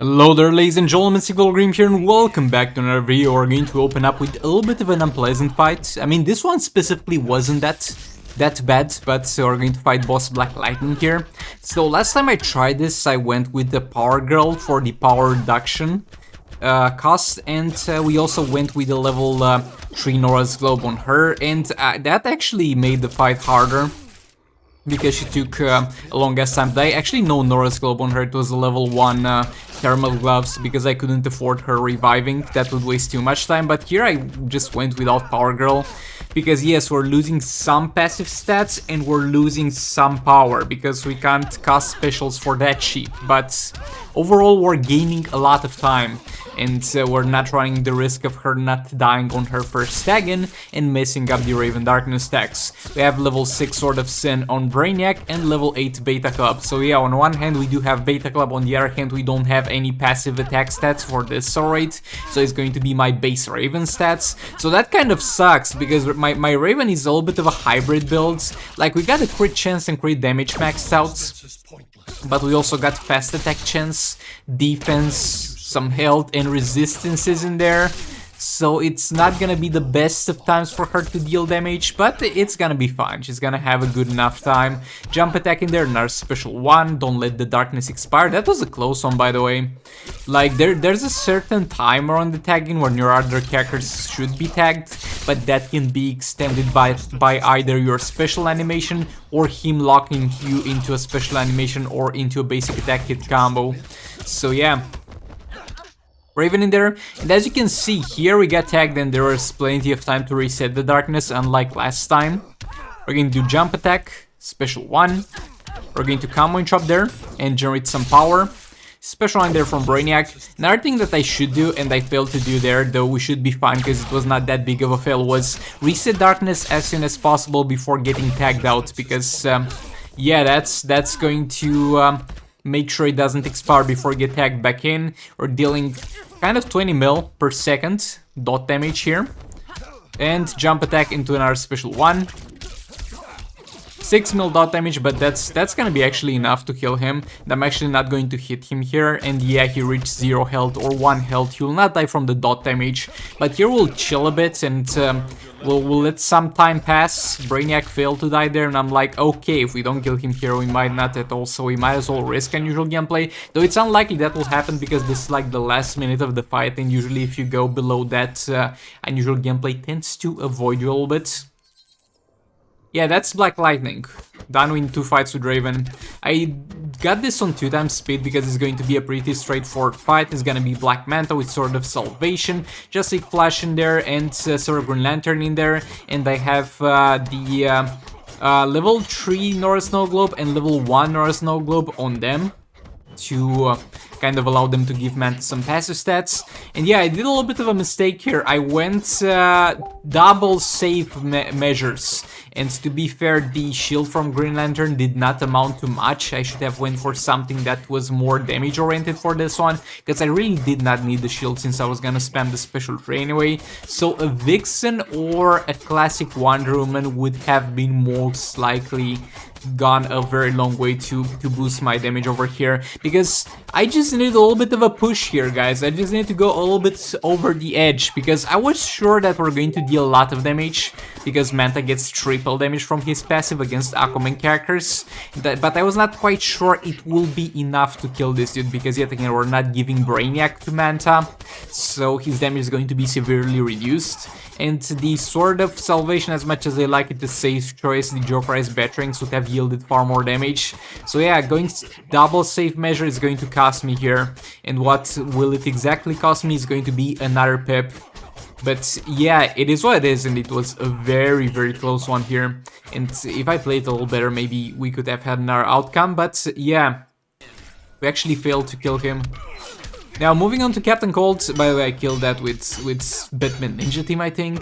Hello there, ladies and gentlemen, Green here, and welcome back to another video. We're going to open up with a little bit of an unpleasant fight. I mean, this one specifically wasn't that bad, but we're going to fight boss Black Lightning here. So last time I tried this, I went with the Power Girl for the power reduction cost, and we also went with the level 3 Nora's Globe on her, and that actually made the fight harder, because she took a longest time. I actually know Nora's Globe on her. It was a level 1 thermal gloves, because I couldn't afford her reviving. That would waste too much time, but here I just went without Power Girl, because yes, we're losing some passive stats and we're losing some power, because we can't cast specials for that cheap, but overall we're gaining a lot of time, and we're not running the risk of her not dying on her first tag in and messing up the Raven Darkness tags. We have level 6 Sword of Sin on Brainiac and level 8 Beta Club. So yeah, on one hand we do have Beta Club, on the other hand we don't have any passive attack stats for this rate, so it's going to be my base Raven stats. So that kind of sucks, because my Raven is a little bit of a hybrid build. Like, we got a crit chance and crit damage maxed out, but we also got fast attack chance, defense, some health and resistances in there, so it's not gonna be the best of times for her to deal damage, but it's gonna be fine. She's gonna have a good enough time. Jump attack in there, another special one, don't let the darkness expire. That was a close one, by the way. Like, there's a certain timer on the tagging when your other characters should be tagged, but that can be extended by either your special animation or him locking you into a special animation or into a basic attack hit combo. So yeah, Raven in there, and as you can see here, we got tagged and there was plenty of time to reset the darkness, unlike last time. We're going to do jump attack, special one. We're going to combo interrupt there and generate some power. Special line there from Brainiac. Another thing that I should do, and I failed to do there, though we should be fine because it was not that big of a fail, was reset darkness as soon as possible before getting tagged out, because yeah, that's going to make sure it doesn't expire before you get tagged back in. We're dealing kind of 20 mil per second dot damage here, and jump attack into another special one. 6 mil dot damage, but that's gonna be actually enough to kill him. And I'm actually not going to hit him here, and yeah, he reached 0 health or 1 health. He will not die from the dot damage, but here we'll chill a bit, and we'll let some time pass. Brainiac failed to die there, and I'm like, okay, if we don't kill him here, we might not at all, so we might as well risk unusual gameplay. Though it's unlikely that will happen, because this is like the last minute of the fight, and usually if you go below that, unusual gameplay tends to avoid you a little bit. Yeah, that's Black Lightning. Done in 2 fights with Raven. I got this on 2 times speed because it's going to be a pretty straightforward fight. It's gonna be Black Manta with Sword of Salvation, Justice Flash in there, and Sword of Green Lantern in there. And I have the level 3 Nora Snow Globe and level 1 Nora Snow Globe on them, to kind of allow them to give Manta some passive stats. And yeah, I did a little bit of a mistake here. I went double save measures, and to be fair, the shield from Green Lantern did not amount to much. I should have went for something that was more damage oriented for this one, because I really did not need the shield since I was gonna spam the special 3 anyway. So a Vixen or a classic Wonder Woman would have been most likely gone a very long way to boost my damage over here, because I just need a little bit of a push here, guys. I just need to go a little bit over the edge, because I was sure that we're going to deal a lot of damage, because Manta gets triple damage from his passive against Aquaman characters, but I was not quite sure it will be enough to kill this dude, because yet again we're not giving Brainiac to Manta, so his damage is going to be severely reduced. And the Sword of Salvation, as much as I like it, a safe choice, the Jokerized Batterings would have yielded far more damage. So yeah, going double safe measure is going to cost me here. And what will it exactly cost me is going to be another pip. But yeah, it is what it is, and it was a very, very close one here. And if I played a little better, maybe we could have had another outcome. But yeah, we actually failed to kill him. Now, moving on to Captain Cold. By the way, I killed that with Batman Ninja Team, I think,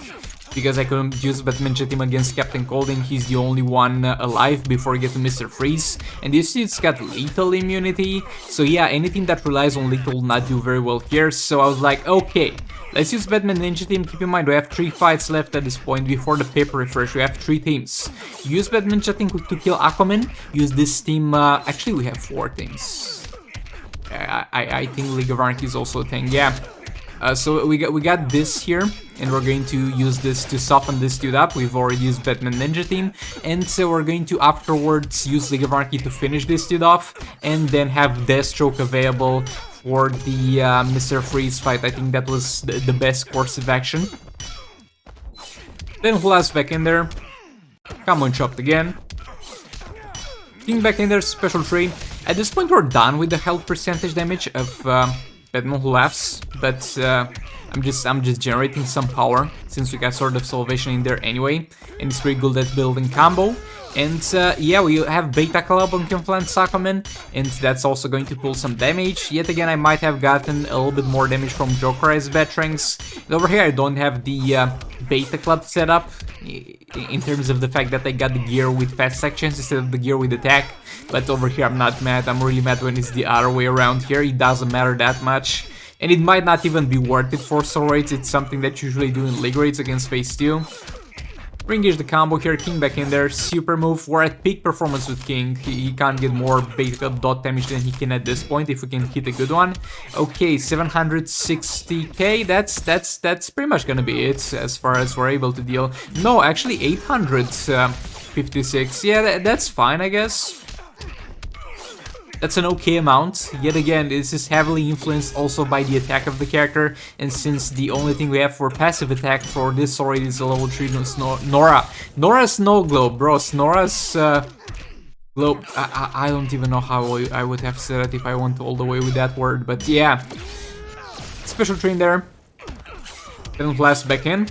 because I couldn't use Batman Ninja Team against Captain Cold, and he's the only one alive before we get to Mr. Freeze. And this dude's got lethal immunity, so yeah, anything that relies on lethal will not do very well here. So I was like, okay, let's use Batman Ninja Team. Keep in mind, we have 3 fights left at this point before the paper refresh. We have 3 teams. Use Batman Ninja Team to kill Aquaman. Use this team, actually we have 4 teams. I think League of Anarchy is also a thing. Yeah. So we got this here, and we're going to use this to soften this dude up. We've already used Batman Ninja Team, and so we're going to afterwards use League of Anarchy to finish this dude off, and then have Deathstroke available for the Mr. Freeze fight. I think that was the best course of action. Then Hulas back in there. Come on, chopped again. King back in there, special tree. At this point, we're done with the health percentage damage of Batman who laughs, but I'm just generating some power since we got Sword of Salvation in there anyway, and it's pretty good at building combo. And yeah, we have Beta Club on Confluence Aquaman, and that's also going to pull some damage. Yet again, I might have gotten a little bit more damage from Joker as Batrings. And over here, I don't have the Beta Club set up in terms of the fact that I got the gear with fast sections instead of the gear with attack. But over here, I'm not mad. I'm really mad when it's the other way around here. It doesn't matter that much. And it might not even be worth it for soul raids. It's something that you usually do in league raids against phase 2. Re-engage the combo here, King back in there, super move. We're at peak performance with King. He can't get more beta dot damage than he can at this point if we can hit a good one. Okay, 760k, that's pretty much gonna be it as far as we're able to deal. No, actually 856, yeah, that's fine, I guess. That's an okay amount. Yet again, this is heavily influenced also by the attack of the character, and since the only thing we have for passive attack for this already is a level 3 Nora. Nora's Snow Globe, bro. Nora's Globe. I don't even know how I would have said it if I went all the way with that word, but yeah. Special train there. Then blast back in.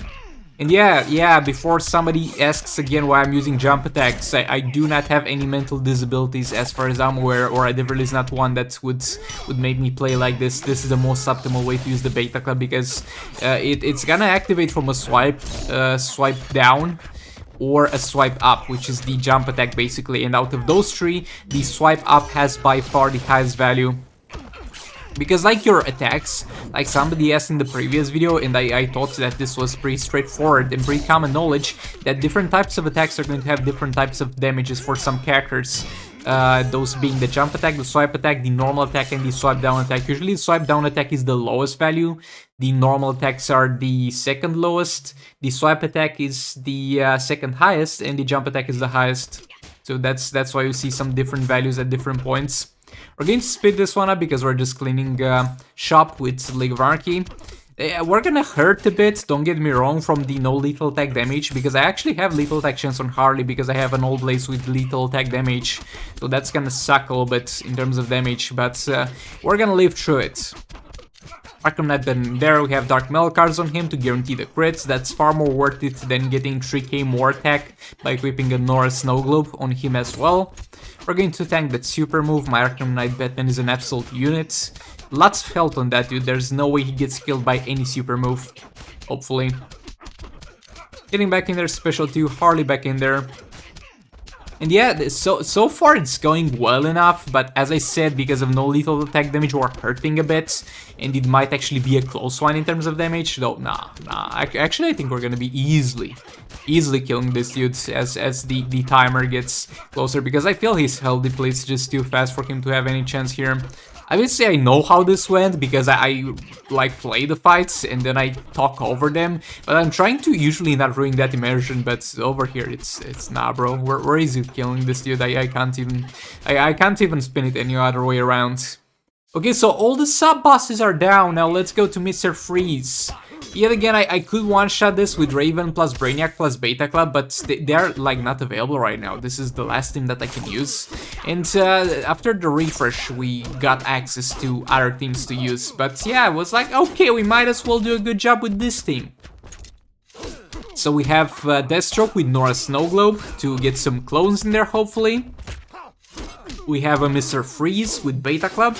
And yeah, before somebody asks again why I'm using jump attacks, I do not have any mental disabilities as far as I'm aware, or at the very least not one that would make me play like this. This is the most optimal way to use the Beta Club because it's gonna activate from a swipe down or a swipe up, which is the jump attack basically. And out of those three, the swipe up has by far the highest value. Because like your attacks, like somebody asked in the previous video, and I thought that this was pretty straightforward and pretty common knowledge, that different types of attacks are going to have different types of damages for some characters. Those being the jump attack, the swipe attack, the normal attack, and the swipe down attack. Usually the swipe down attack is the lowest value, the normal attacks are the second lowest, the swipe attack is the second highest, and the jump attack is the highest. So that's why you see some different values at different points. We're going to speed this one up because we're just cleaning shop with League of Anarchy. We're gonna hurt a bit, don't get me wrong, from the no lethal attack damage, because I actually have lethal attack chance on Harley because I have an old blaze with lethal attack damage. So that's gonna suck a little bit in terms of damage, but we're gonna live through it. Arkham Knight then there, we have Dark Metal cards on him to guarantee the crits. That's far more worth it than getting 3k more attack by equipping a Nora Snow Globe on him as well. We're going to tank that super move. My Arkham Knight Batman is an absolute unit. Lots of health on that dude, there's no way he gets killed by any super move. Hopefully. Getting back in there, special 2, Harley back in there. And yeah, so far it's going well enough, but as I said, because of no lethal attack damage, we're hurting a bit, and it might actually be a close one in terms of damage, though nah. Actually, I think we're gonna be easily killing this dude as the timer gets closer, because I feel his health depletes just too fast for him to have any chance here. I would say I know how this went because I like play the fights and then I talk over them, but I'm trying to usually not ruin that immersion, but over here it's nah, bro. We're easy killing this dude. I can't even spin it any other way around. Okay, so all the sub bosses are down. Now let's go to Mr. Freeze. Yet again, I could one-shot this with Raven plus Brainiac plus Beta Club, but they're like not available right now. This is the last team that I can use. And after the refresh, we got access to other teams to use. But yeah, I was like, okay, we might as well do a good job with this team. So we have Deathstroke with Nora Snow Globe to get some clones in there, hopefully. We have a Mr. Freeze with Beta Club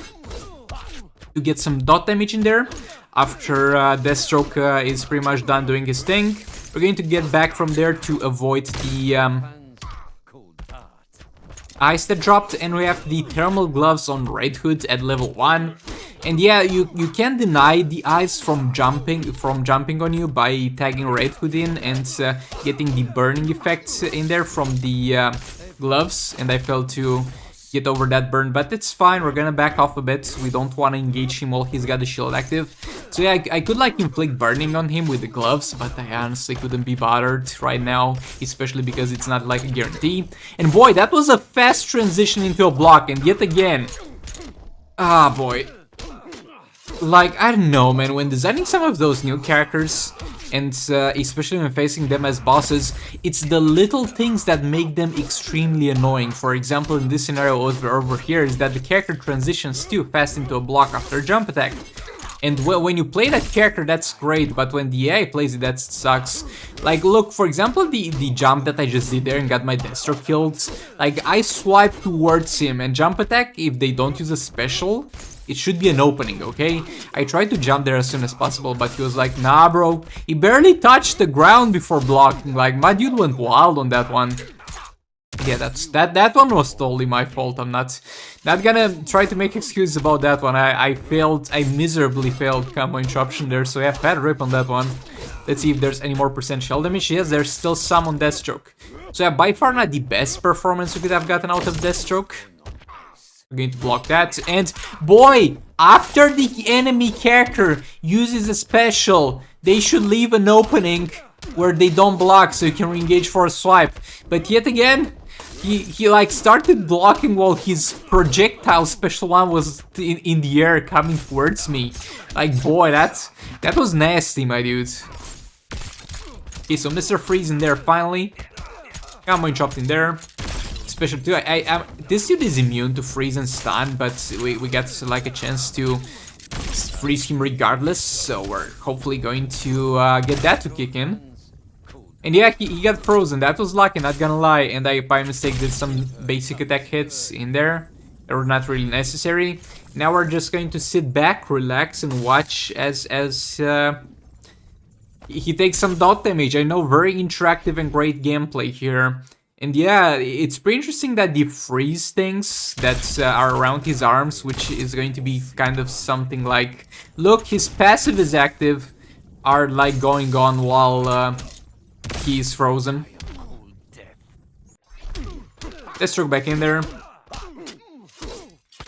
to get some dot damage in there. After Deathstroke is pretty much done doing his thing, we're going to get back from there to avoid the ice that dropped, and we have the thermal gloves on Red Hood at level 1. And yeah, you can't deny the ice from jumping on you by tagging Red Hood in and getting the burning effects in there from the gloves, and I failed to get over that burn, but it's fine. We're gonna back off a bit. We don't want to engage him while he's got the shield active. So yeah, I could like inflict burning on him with the gloves, but I honestly couldn't be bothered right now, especially because it's not like a guarantee. And boy, that was a fast transition into a block, and yet again, ah boy. Like, I don't know, man, when designing some of those new characters, and especially when facing them as bosses, it's the little things that make them extremely annoying. For example, in this scenario over here, is that the character transitions too fast into a block after a jump attack. And when you play that character, that's great, but when the AI plays it, that sucks. Like, look, for example, the jump that I just did there and got my Deathstroke killed, like, I swipe towards him, and jump attack, if they don't use a special, it should be an opening, okay? I tried to jump there as soon as possible, but he was like, nah, bro. He barely touched the ground before blocking. Like, my dude went wild on that one. Yeah, that one was totally my fault. I'm not gonna try to make excuses about that one. I miserably failed combo interruption there, so yeah, fat rip on that one. Let's see if there's any more percent shell damage. Yes, there's still some on Deathstroke. So yeah, by far not the best performance we could have gotten out of Deathstroke. We're going to block that, and boy, after the enemy character uses a special, they should leave an opening where they don't block so you can re-engage for a swipe. But yet again, he like started blocking while his projectile special one was in the air coming towards me. Like, boy, that was nasty, my dude. Okay, so Mr. Freeze in there finally. Combo chopped in there. Special too. This dude is immune to freeze and stun, but we got like a chance to freeze him regardless, so we're hopefully going to get that to kick in. And yeah, he got frozen. That was lucky, not gonna lie, and I by mistake did some basic attack hits in there that were not really necessary. Now we're just going to sit back, relax, and watch as he takes some dot damage. I know, very interactive and great gameplay here. And yeah, it's pretty interesting that the freeze things that are around his arms, which is going to be kind of something like, look, his passive is active, are like going on while he's frozen. Deathstroke back in there.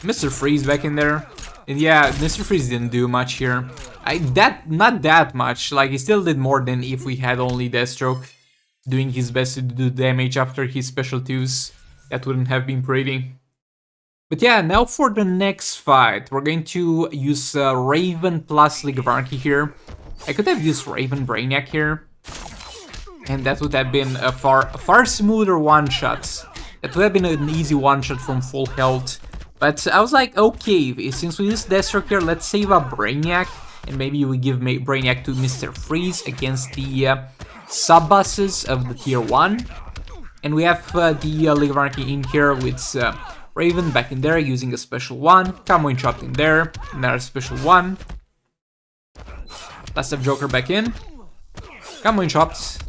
Mr. Freeze back in there. And yeah, Mr. Freeze didn't do much here. Not that much, like he still did more than if we had only Deathstroke doing his best to do damage after his special twos. That wouldn't have been pretty. But yeah, now for the next fight, we're going to use Raven plus League of Anarchy here. I could have used Raven Brainiac here, and that would have been a far smoother one-shot. That would have been an easy one-shot from full health. But I was like, okay, since we use Deathstroke here, let's save up Brainiac, and maybe we give Brainiac to Mr. Freeze against the sub-bosses of the tier 1. And we have the League of Anarchy in here with Raven back in there using a special 1, combo chopped in there, another special 1. Let's have Joker back in, combo chopped.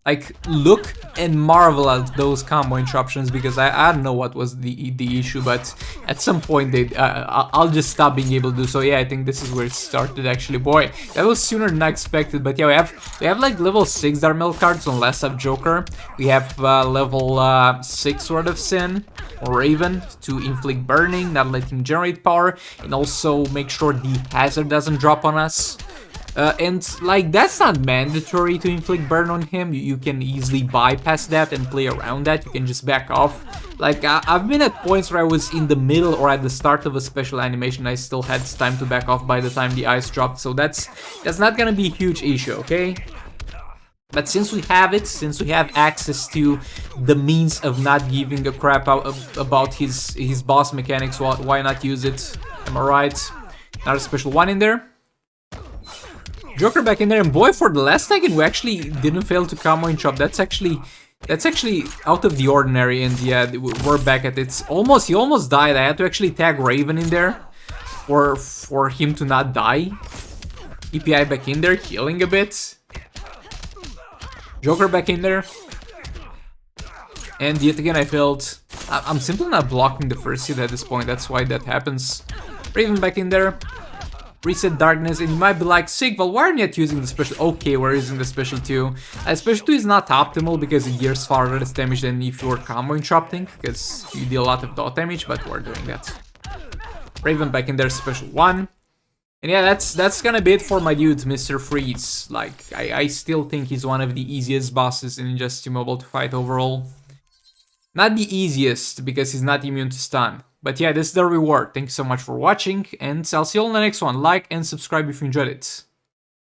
Like, look and marvel at those combo interruptions, because I don't know what was the issue, but at some point I'll just stop being able to do so. Yeah, I think this is where it started actually. Boy, that was sooner than I expected. But yeah, we have like level 6 Darmel cards on Last Up Joker. We have level 6 Sword of Sin or Raven to inflict burning, not let him generate power, and also make sure the hazard doesn't drop on us. And like, that's not mandatory to inflict burn on him. You can easily bypass that and play around that. You can just back off. Like, I've been at points where I was in the middle or at the start of a special animation. I still had time to back off by the time the ice dropped. So that's not gonna be a huge issue, okay? But since we have it, since we have access to the means of not giving a crap about his boss mechanics, why not use it? Am I right? Another special 1 in there. Joker back in there, and boy, for the last second we actually didn't fail to combo and chop. That's actually out of the ordinary, and yeah, we're back at it. He almost died. I had to actually tag Raven in there for him to not die. EPI back in there, healing a bit. Joker back in there. And yet again I failed. I'm simply not blocking the first hit at this point, that's why that happens. Raven back in there. Reset Darkness, and you might be like, sick, well, why aren't you not using the special? Okay, we're using the special 2. Special 2 is not optimal because it deals far less damage than if you were combo interrupting, because you deal a lot of dot damage, but we're doing that. Raven back in there, special 1. And yeah, that's gonna be it for my dude, Mr. Freeze. Like, I still think he's one of the easiest bosses in Injustice Mobile to fight overall. Not the easiest, because he's not immune to stun. But yeah, this is the reward. Thank you so much for watching, and I'll see you all in the next one. Like and subscribe if you enjoyed it.